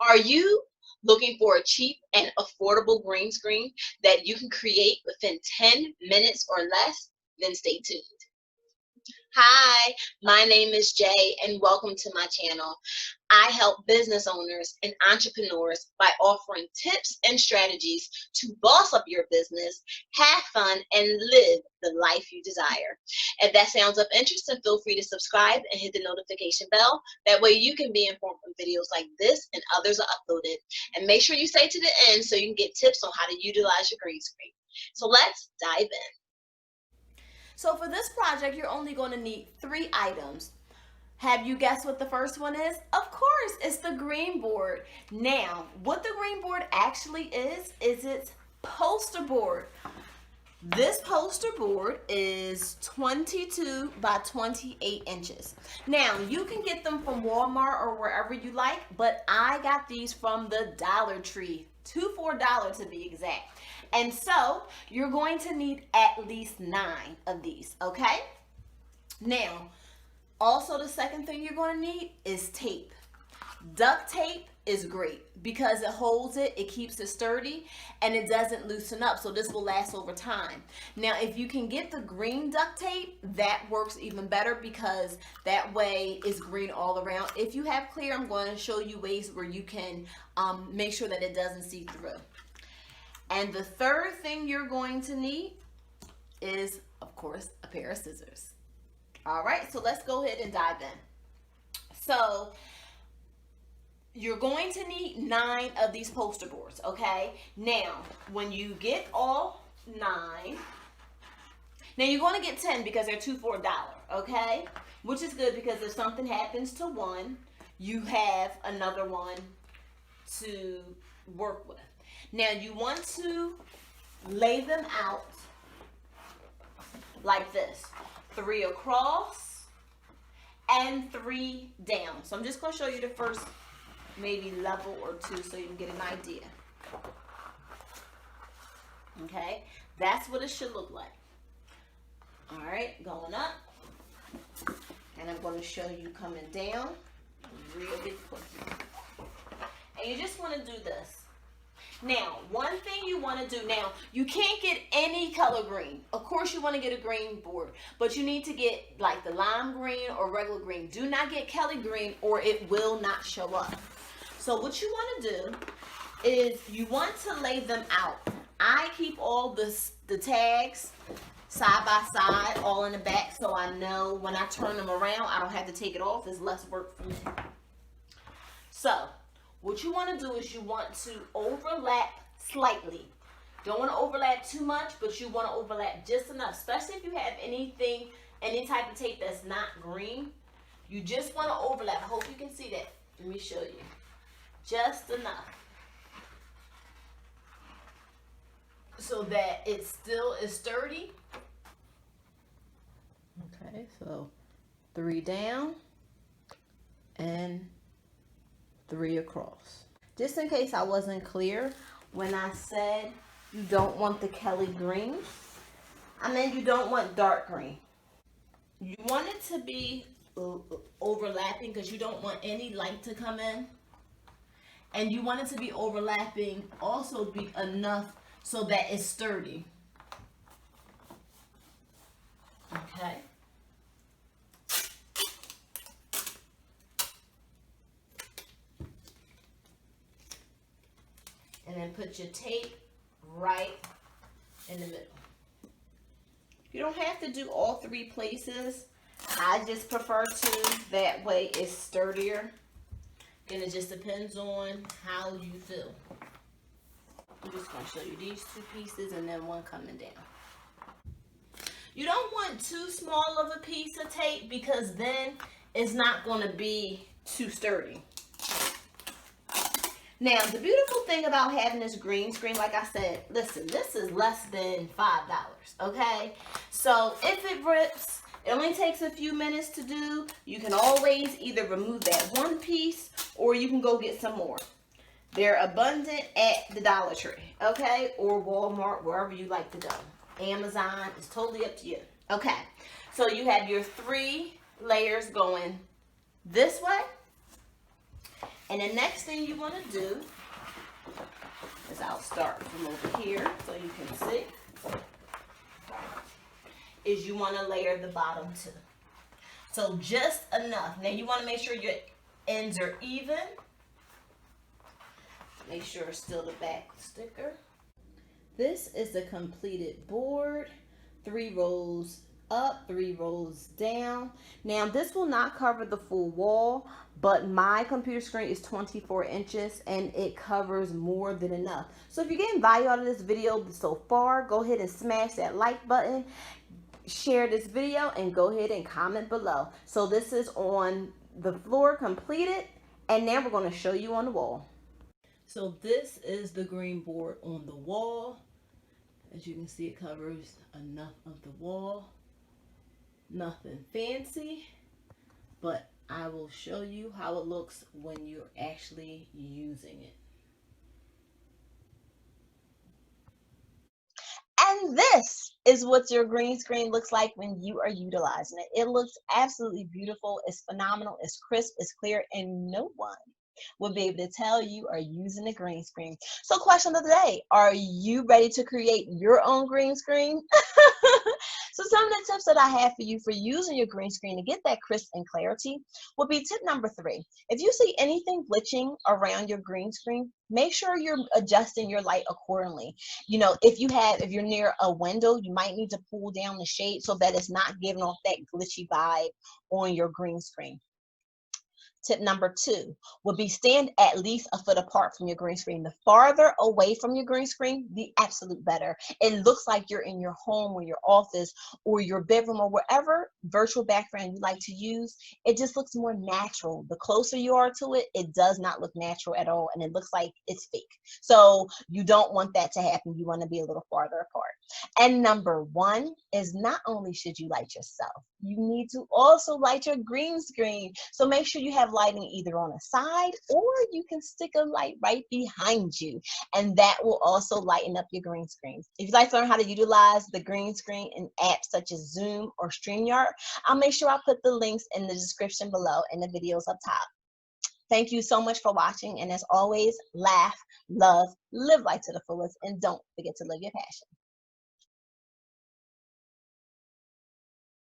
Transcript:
Are you looking for a cheap and affordable green screen that you can create within 10 minutes or less? Then stay tuned. Hi, my name is Jay, and welcome to my channel. I help business owners and entrepreneurs by offering tips and strategies to boss up your business, have fun, and live the life you desire. If that sounds of interest, then feel free to subscribe and hit the notification bell. That way you can be informed when videos like this and others are uploaded. And make sure you stay to the end so you can get tips on how to utilize your green screen. So let's dive in. So for this project, you're only going to need 3 items. Have you guessed what the first one is? Of course, it's the green board. Now, what the green board actually is its poster board. This poster board is 22 by 28 inches. Now, you can get them from Walmart or wherever you like, but I got these from the Dollar Tree, $2 for $1 to be exact. And so, you're going to need at least 9 of these, okay? Now, also the second thing you're going to need is tape. Duct tape is great because it holds it, it keeps it sturdy, and it doesn't loosen up, so this will last over time. Now, if you can get the green duct tape, that works even better because that way it's green all around. If you have clear, I'm going to show you ways where you can make sure that it doesn't see through. And the third thing you're going to need is, of course, a pair of scissors. All right, so let's go ahead and dive in. So you're going to need 9 of these poster boards, okay? Now, when you get all 9, now you're going to get 10 because they're 2 for $1, okay? Which is good because if something happens to one, you have another one to work with. Now, you want to lay them out like this. 3 across and 3 down. So I'm just going to show you the first maybe level or 2 so you can get an idea. Okay, that's what it should look like. All right, going up, and I'm going to show you coming down really quick. And you just want to do this. Now, one thing you want to do now, you can't get any color green. Of course, you want to get a green board, but you need to get like the lime green or regular green. Do not get Kelly green or it will not show up. So what you want to do is you want to lay them out. I keep all the tags side by side, all in the back, so I know when I turn them around, I don't have to take it off. It's less work for me. So what you want to do is you want to overlap slightly. Don't want to overlap too much, but you want to overlap just enough, especially if you have anything, any type of tape that's not green. You just want to overlap. I hope you can see that. Let me show you. Just enough. So that it still is sturdy. Okay, so 3 down and 3 across. Just in case I wasn't clear, when I said you don't want the Kelly green, I meant you don't want dark green. You want it to be overlapping because you don't want any light to come in. And you want it to be overlapping also be enough so that it's sturdy. Okay. And then put your tape right in the middle. You don't have to do all 3 places. I just prefer to. That way it's sturdier. And it just depends on how you feel. I'm just going to show you these 2 pieces and then one coming down. You don't want too small of a piece of tape because then it's not going to be too sturdy. Now, the beautiful thing about having this green screen, like I said, listen, this is less than $5, okay? So if it rips, it only takes a few minutes to do. You can always either remove that one piece or you can go get some more. They're abundant at the Dollar Tree, okay? Or Walmart, wherever you like to go. Amazon, it's totally up to you. Okay, so you have your 3 layers going this way. And the next thing you want to do is, I'll start from over here so you can see, is you want to layer the bottom too. So just enough. Now you want to make sure your ends are even. Make sure it's still the back sticker. This is the completed board. 3 rows up, 3 rows down. Now this will not cover the full wall, but my computer screen is 24 inches and it covers more than enough. So if you're getting value out of this video so far, go ahead and smash that like button, share this video, and go ahead and comment below. So this is on the floor completed, and now we're going to show you on the wall. So this is the green board on the wall. As you can see, it covers enough of the wall. Nothing fancy, but I will show you how it looks when you're actually using it. And this is what your green screen looks like when you are utilizing it. It looks absolutely beautiful. It's phenomenal. It's crisp. It's clear. And no one will be able to tell you are using a green screen. So question of the day, are you ready to create your own green screen? So some of the tips that I have for you for using your green screen to get that crisp and clarity would be tip number 3. If you see anything glitching around your green screen, make sure you're adjusting your light accordingly. You know, if you're near a window, you might need to pull down the shade so that it's not giving off that glitchy vibe on your green screen. Tip number 2 would be stand at least a foot apart from your green screen. The farther away from your green screen, the absolute better. It looks like you're in your home or your office or your bedroom or wherever virtual background you like to use. It just looks more natural. The closer you are to it, it does not look natural at all, and it looks like it's fake. So you don't want that to happen. You want to be a little farther apart. And number 1 is not only should you light yourself, you need to also light your green screen. So make sure you have lighting either on the side, or you can stick a light right behind you, and that will also lighten up your green screen. If you'd like to learn how to utilize the green screen in apps such as Zoom or Streamyard, I'll make sure I put the links in the description below and the videos up top. Thank you so much for watching, and as always, laugh, love, live life to the fullest, and don't forget to live your passion.